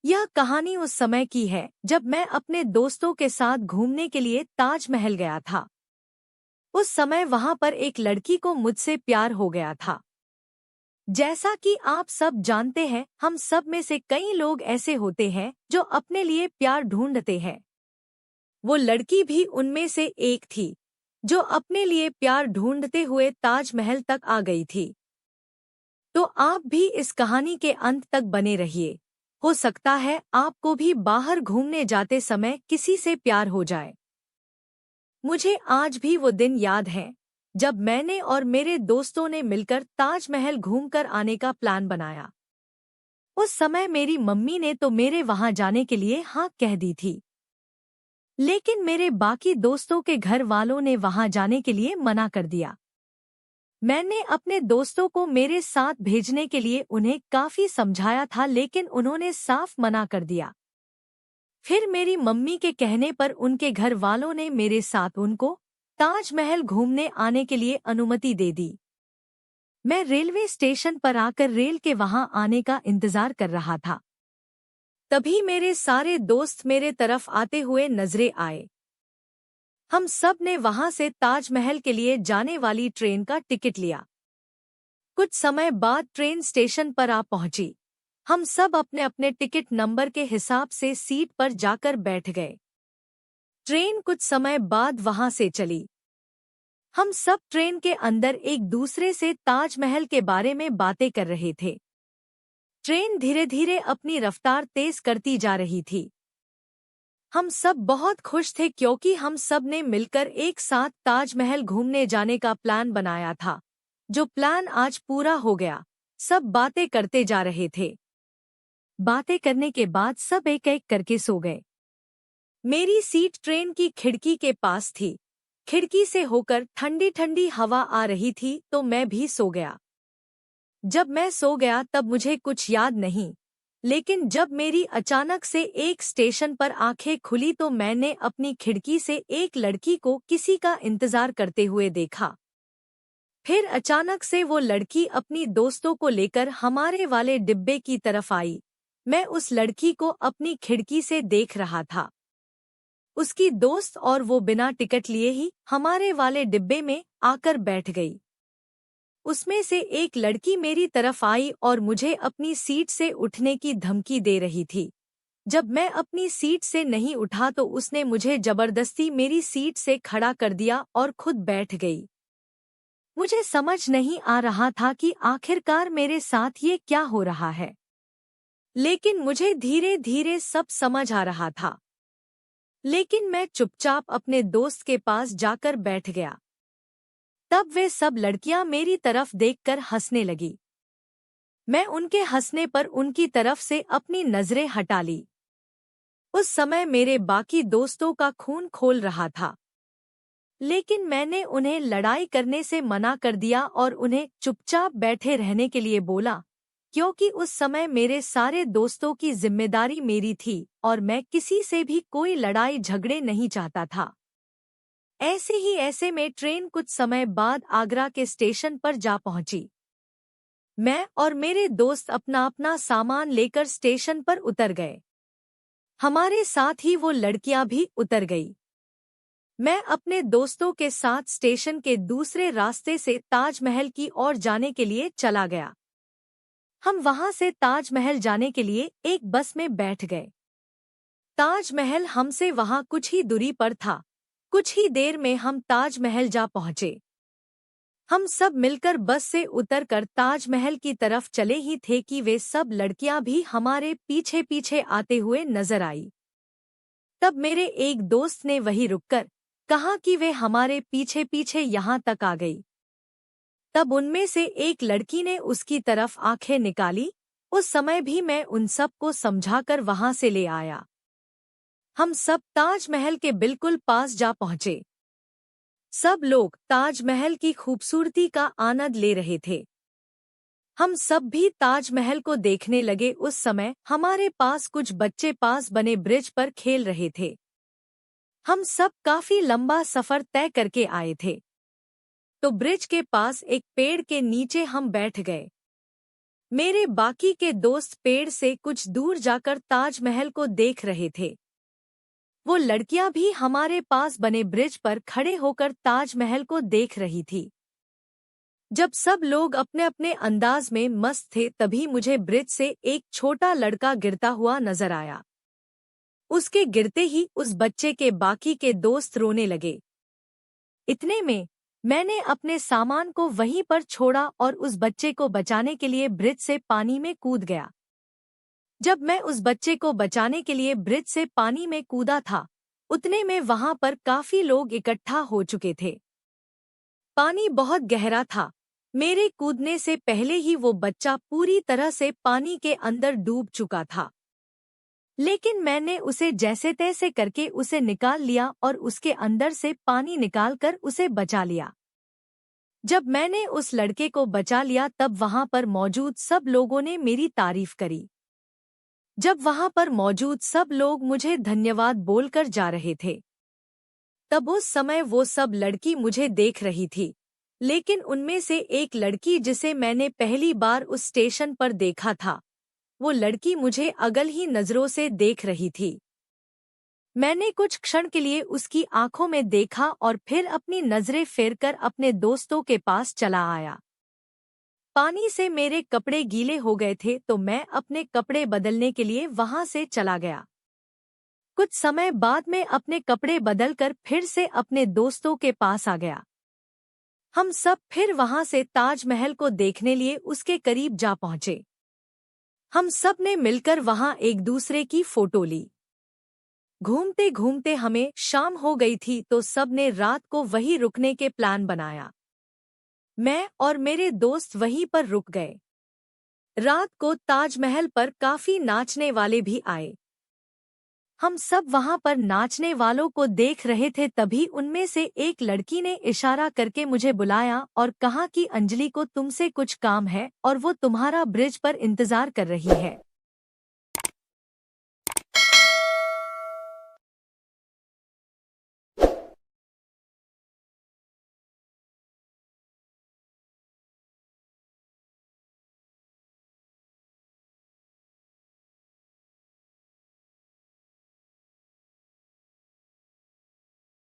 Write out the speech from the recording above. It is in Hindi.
यह कहानी उस समय की है जब मैं अपने दोस्तों के साथ घूमने के लिए ताजमहल गया था। उस समय वहां पर एक लड़की को मुझसे प्यार हो गया था। जैसा कि आप सब जानते हैं, हम सब में से कई लोग ऐसे होते हैं जो अपने लिए प्यार ढूंढते हैं। वो लड़की भी उनमें से एक थी, जो अपने लिए प्यार ढूंढते हुए ताजमहल तक आ गई थी। तो आप भी इस कहानी के अंत तक बने रहिए। हो सकता है आपको भी बाहर घूमने जाते समय किसी से प्यार हो जाए। मुझे आज भी वो दिन याद है जब मैंने और मेरे दोस्तों ने मिलकर ताजमहल घूमकर आने का प्लान बनाया। उस समय मेरी मम्मी ने तो मेरे वहां जाने के लिए हाँ कह दी थी, लेकिन मेरे बाकी दोस्तों के घर वालों ने वहां जाने के लिए मना कर दिया। मैंने अपने दोस्तों को मेरे साथ भेजने के लिए उन्हें काफी समझाया था, लेकिन उन्होंने साफ मना कर दिया। फिर मेरी मम्मी के कहने पर उनके घर वालों ने मेरे साथ उनको ताजमहल घूमने आने के लिए अनुमति दे दी। मैं रेलवे स्टेशन पर आकर रेल के वहां आने का इंतजार कर रहा था। तभी मेरे सारे दोस्त मेरे तरफ आते हुए नजरे आए। हम सब ने वहां से ताजमहल के लिए जाने वाली ट्रेन का टिकट लिया। कुछ समय बाद ट्रेन स्टेशन पर आ पहुंची। हम सब अपने अपने टिकट नंबर के हिसाब से सीट पर जाकर बैठ गए। ट्रेन कुछ समय बाद वहां से चली। हम सब ट्रेन के अंदर एक दूसरे से ताजमहल के बारे में बातें कर रहे थे। ट्रेन धीरे धीरे अपनी रफ्तार तेज करती जा रही थी। हम सब बहुत खुश थे क्योंकि हम सब ने मिलकर एक साथ ताजमहल घूमने जाने का प्लान बनाया था, जो प्लान आज पूरा हो गया। सब बातें करते जा रहे थे। बातें करने के बाद सब एक एक करके सो गए। मेरी सीट ट्रेन की खिड़की के पास थी। खिड़की से होकर ठंडी ठंडी हवा आ रही थी, तो मैं भी सो गया। जब मैं सो गया तब मुझे कुछ याद नहीं, लेकिन जब मेरी अचानक से एक स्टेशन पर आंखें खुली तो मैंने अपनी खिड़की से एक लड़की को किसी का इंतजार करते हुए देखा। फिर अचानक से वो लड़की अपनी दोस्तों को लेकर हमारे वाले डिब्बे की तरफ आई। मैं उस लड़की को अपनी खिड़की से देख रहा था। उसकी दोस्त और वो बिना टिकट लिए ही हमारे वाले डिब्बे में आकर बैठ गई। उसमें से एक लड़की मेरी तरफ आई और मुझे अपनी सीट से उठने की धमकी दे रही थी। जब मैं अपनी सीट से नहीं उठा तो उसने मुझे जबरदस्ती मेरी सीट से खड़ा कर दिया और खुद बैठ गई। मुझे समझ नहीं आ रहा था कि आखिरकार मेरे साथ ये क्या हो रहा है, लेकिन मुझे धीरे धीरे सब समझ आ रहा था। लेकिन मैं चुपचाप अपने दोस्त के पास जाकर बैठ गया। तब वे सब लड़कियां मेरी तरफ देखकर हंसने लगी। मैं उनके हंसने पर उनकी तरफ से अपनी नजरें हटा ली। उस समय मेरे बाकी दोस्तों का खून खोल रहा था, लेकिन मैंने उन्हें लड़ाई करने से मना कर दिया और उन्हें चुपचाप बैठे रहने के लिए बोला, क्योंकि उस समय मेरे सारे दोस्तों की जिम्मेदारी मेरी थी और मैं किसी से भी कोई लड़ाई झगड़े नहीं चाहता था। ऐसे में ट्रेन कुछ समय बाद आगरा के स्टेशन पर जा पहुंची। मैं और मेरे दोस्त अपना अपना सामान लेकर स्टेशन पर उतर गए। हमारे साथ ही वो लड़कियां भी उतर गई। मैं अपने दोस्तों के साथ स्टेशन के दूसरे रास्ते से ताजमहल की ओर जाने के लिए चला गया। हम वहां से ताजमहल जाने के लिए एक बस में बैठ गए। ताजमहल हमसे वहां कुछ ही दूरी पर था। कुछ ही देर में हम ताजमहल जा पहुंचे। हम सब मिलकर बस से उतरकर ताजमहल की तरफ चले ही थे कि वे सब लड़कियां भी हमारे पीछे पीछे आते हुए नजर आई। तब मेरे एक दोस्त ने वहीं रुककर कहा कि वे हमारे पीछे पीछे यहाँ तक आ गई। तब उनमें से एक लड़की ने उसकी तरफ आंखें निकाली। उस समय भी मैं उन सब को समझाकर वहां से ले आया। हम सब ताजमहल के बिल्कुल पास जा पहुंचे। सब लोग ताजमहल की खूबसूरती का आनंद ले रहे थे। हम सब भी ताजमहल को देखने लगे। उस समय हमारे पास कुछ बच्चे पास बने ब्रिज पर खेल रहे थे। हम सब काफी लंबा सफर तय करके आए थे, तो ब्रिज के पास एक पेड़ के नीचे हम बैठ गए। मेरे बाकी के दोस्त पेड़ से कुछ दूर जाकर ताजमहल को देख रहे थे। वो लड़कियां भी हमारे पास बने ब्रिज पर खड़े होकर ताजमहल को देख रही थी। जब सब लोग अपने अपने अंदाज में मस्त थे, तभी मुझे ब्रिज से एक छोटा लड़का गिरता हुआ नजर आया। उसके गिरते ही उस बच्चे के बाकी के दोस्त रोने लगे। इतने में मैंने अपने सामान को वहीं पर छोड़ा और उस बच्चे को बचाने के लिए ब्रिज से पानी में कूद गया। जब मैं उस बच्चे को बचाने के लिए ब्रिज से पानी में कूदा था, उतने में वहां पर काफी लोग इकट्ठा हो चुके थे। पानी बहुत गहरा था। मेरे कूदने से पहले ही वो बच्चा पूरी तरह से पानी के अंदर डूब चुका था, लेकिन मैंने उसे जैसे तैसे करके उसे निकाल लिया और उसके अंदर से पानी निकालकर उसे बचा लिया। जब मैंने उस लड़के को बचा लिया, तब वहां पर मौजूद सब लोगों ने मेरी तारीफ करी। जब वहां पर मौजूद सब लोग मुझे धन्यवाद बोलकर जा रहे थे, तब उस समय वो सब लड़की मुझे देख रही थी, लेकिन उनमें से एक लड़की जिसे मैंने पहली बार उस स्टेशन पर देखा था, वो लड़की मुझे अगल ही नजरों से देख रही थी। मैंने कुछ क्षण के लिए उसकी आंखों में देखा और फिर अपनी नजरें फेरकर अपने दोस्तों के पास चला आया। पानी से मेरे कपड़े गीले हो गए थे, तो मैं अपने कपड़े बदलने के लिए वहां से चला गया। कुछ समय बाद में अपने कपड़े बदलकर फिर से अपने दोस्तों के पास आ गया। हम सब फिर वहां से ताजमहल को देखने लिए उसके करीब जा पहुंचे। हम सब ने मिलकर वहां एक दूसरे की फोटो ली। घूमते घूमते हमें शाम हो गई थी, तो सब ने रात को वहीं रुकने के प्लान बनाया। मैं और मेरे दोस्त वहीं पर रुक गए। रात को ताजमहल पर काफी नाचने वाले भी आए। हम सब वहां पर नाचने वालों को देख रहे थे, तभी उनमें से एक लड़की ने इशारा करके मुझे बुलाया और कहा कि अंजलि को तुमसे कुछ काम है और वो तुम्हारा ब्रिज पर इंतजार कर रही है।